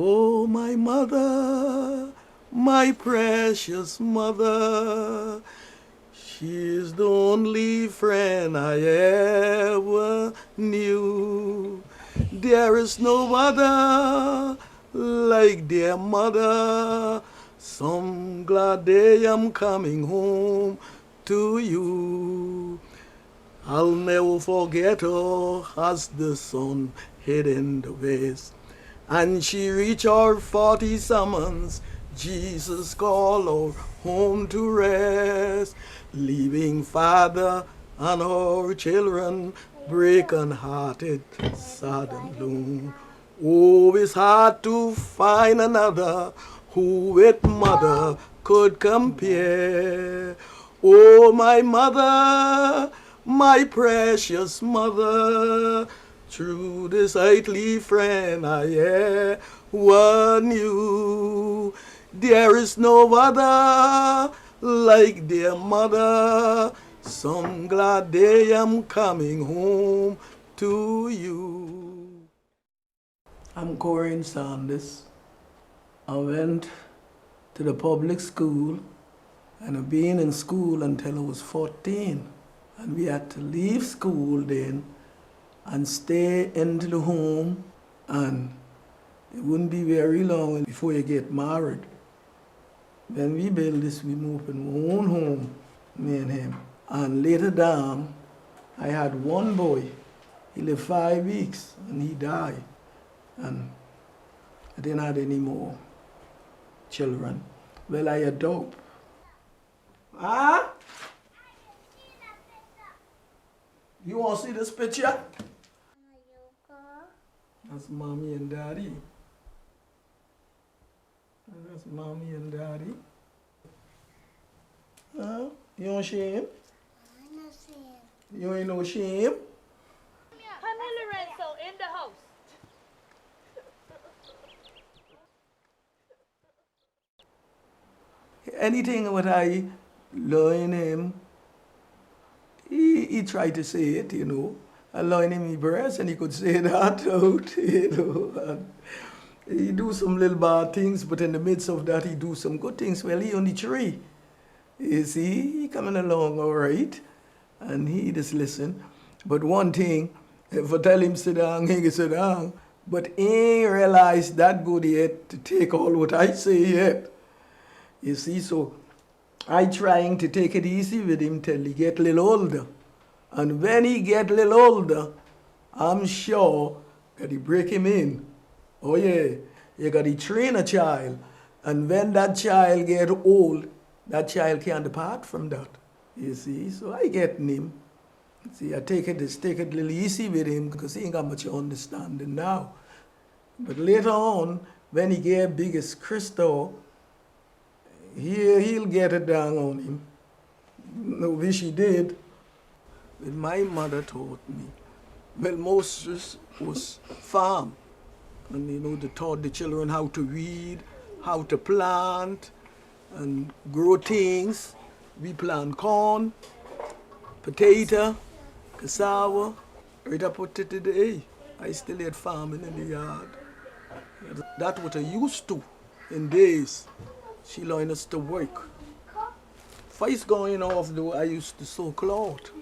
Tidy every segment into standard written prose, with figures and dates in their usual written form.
Oh, my mother, my precious mother, she's the only friend I ever knew. There is no other like dear mother. So I'm glad day I'm coming home to you. I'll never forget her as the sun hid in the west. And she reached her 40 summons. Jesus called her home to rest, leaving father and her children broken hearted, sad and lone. Oh, it's hard to find another who with mother could compare. Oh, my mother, my precious mother, through this earthly friend I ever knew. There is no other like dear mother. Some glad day I'm coming home to you. I'm Corinne Sanders. I went to the public school and I've been in school until I was 14. And we had to leave school then and stay into the home, and it wouldn't be very long before you get married. When we built this, we moved in our own home, me and him. And later down, I had one boy. He lived 5 weeks and he died. And I didn't have any more children. Well, I adopt. Ah? You want to see this picture? That's mommy and daddy. That's mommy and daddy. Huh? You don't shame? I'm not shame. You ain't no shame? Honey Lorenzo in the house. Anything what I learn him, he tried to say it, you know. I learned him Hebrews and he could say that out, you know. And he do some little bad things, but in the midst of that, he do some good things. Well, he only 3. You see, he coming along all right, and he just listen. But one thing, if I tell him sit down, he can sit down. But he ain't realized that good yet to take all what I say yet. You see, so I trying to take it easy with him till he get a little older. And when he get a little older, I'm sure that he break him in. Oh yeah, you got to train a child. And when that child get old, that child can't depart from that. You see, so I get him. See, I take it a little easy with him because he ain't got much understanding now. But later on, when he get big as Crystal, he'll get it down on him. No wish he did. But my mother taught me. Well, Moses was farm. And, you know, they taught the children how to weed, how to plant, and grow things. We plant corn, potato, cassava. Right up to today, I still had farming in the yard. That's what I used to in days. She learned us to work. First going off though, I used to sew cloth.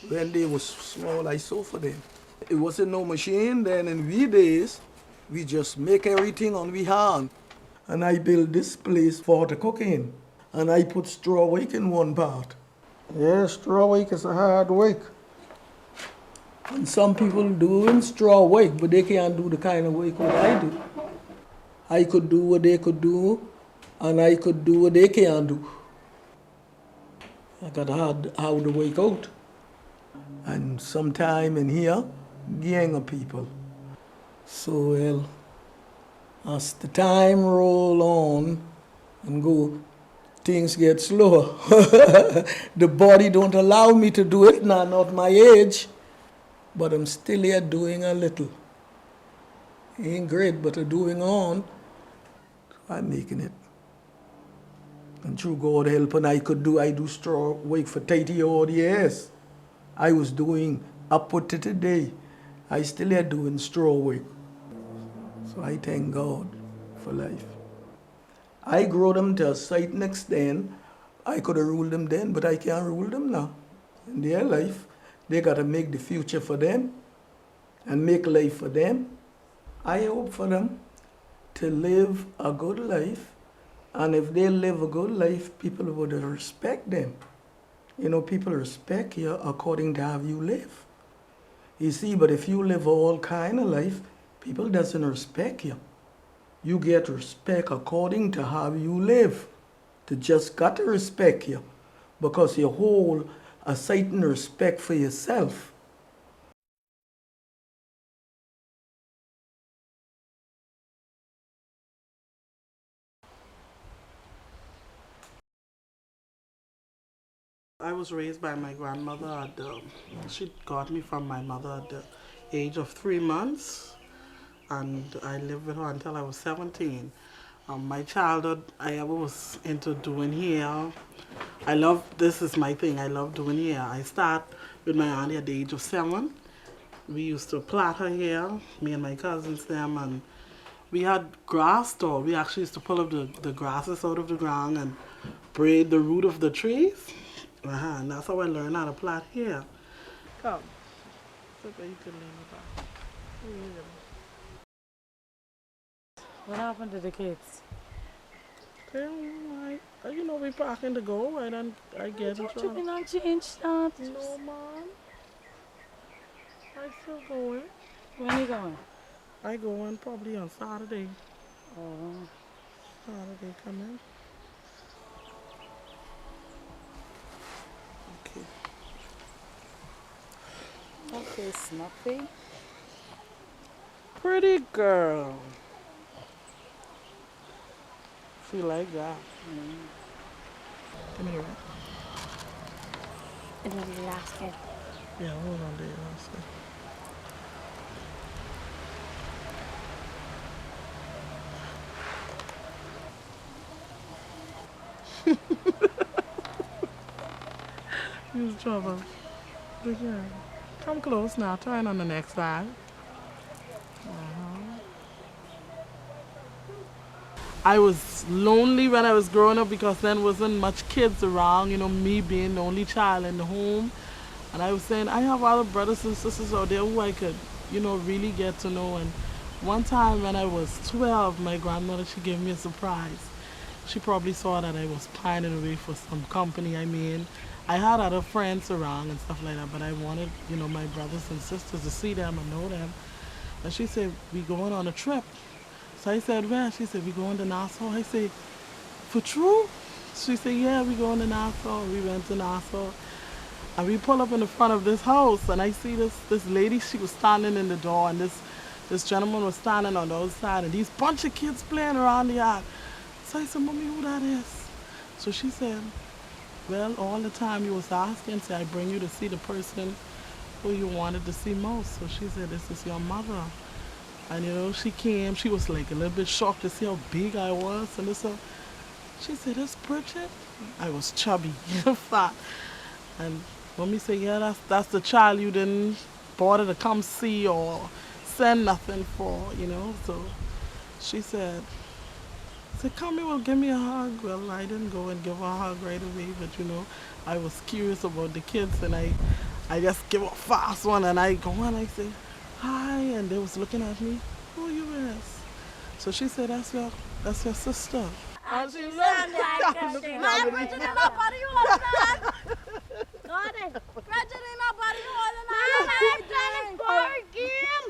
When they was small, I sew for them. It wasn't no machine then. In we days, we just make everything on we hand. And I built this place for the cooking. And I put straw work in one part. Yeah, straw work is a hard work. And some people doing straw work, but they can't do the kind of work what I do. I could do what they could do, and I could do what they can't do. I got how to work out. And sometime in here, gang of people. So, well, as the time roll on and go, things get slower. The body don't allow me to do it now, not my age, but I'm still here doing a little. Ain't great, but I'm doing on. I'm making it. And through God help, and I do straw work for 30 odd years. I was doing up to today. I still are doing straw work. So I thank God for life. I grow them to a certain extent. I could have ruled them then, but I can't rule them now. In their life, they got to make the future for them and make life for them. I hope for them to live a good life, and if they live a good life, people would respect them. You know, people respect you according to how you live. You see, but if you live all kind of life, people doesn't respect you. You get respect according to how you live. They just got to respect you because you hold a certain respect for yourself. I was raised by my grandmother. She got me from my mother at the age of 3 months, and I lived with her until I was 17. My childhood, I was into doing hair. This is my thing, I love doing hair. I start with my auntie at the age of 7. We used to plait her hair, me and my cousins them, and we had grass store. We actually used to pull up the grasses out of the ground and braid the root of the trees. And that's how I learned how to plait hair. Come, so that you can lean back. What happened to the kids? We packing to go, and I get in You trouble. been on change that? No, man. I still going. When you going? I going probably on Saturday. Oh. Saturday coming. Okay. Okay, Snuffy. Pretty girl. She like that. Give me the ring. And then the last kid. Yeah, hold on there. I'll see. Use trouble. Look here. Come close now. Turn on the next side. I was lonely when I was growing up because then wasn't much kids around, me being the only child in the home. And I was saying, I have other brothers and sisters out there who I could, really get to know. And one time when I was 12, my grandmother, she gave me a surprise. She probably saw that I was pining away for some company. I had other friends around and stuff like that, but I wanted, my brothers and sisters to see them and know them. And she said, we going on a trip. So I said, where? She said, we going to Nassau. I said, for true? She said, yeah, we going to Nassau. We went to Nassau. And we pull up in the front of this house, and I see this lady, she was standing in the door, and this gentleman was standing on the outside, and these bunch of kids playing around the yard. So I said, Mommy, who that is? So she said, well, all the time you was asking, so I bring you to see the person who you wanted to see most. So she said, this is your mother. And she came, she was like a little bit shocked to see how big I was. And she said, that's Bridget? I was chubby, fat. And Mommy said, yeah, that's the child you didn't bother to come see or send nothing for, So she said, come here, well, give me a hug. Well, I didn't go and give her a hug right away, but I was curious about the kids, and I just give a fast one, and I go and I say, hi, and they was looking at me, who you is? So she said, that's your sister. And she looked My Bridget in her body holding on. Got it. Bridget in her body holding on. My Bridget is for a game.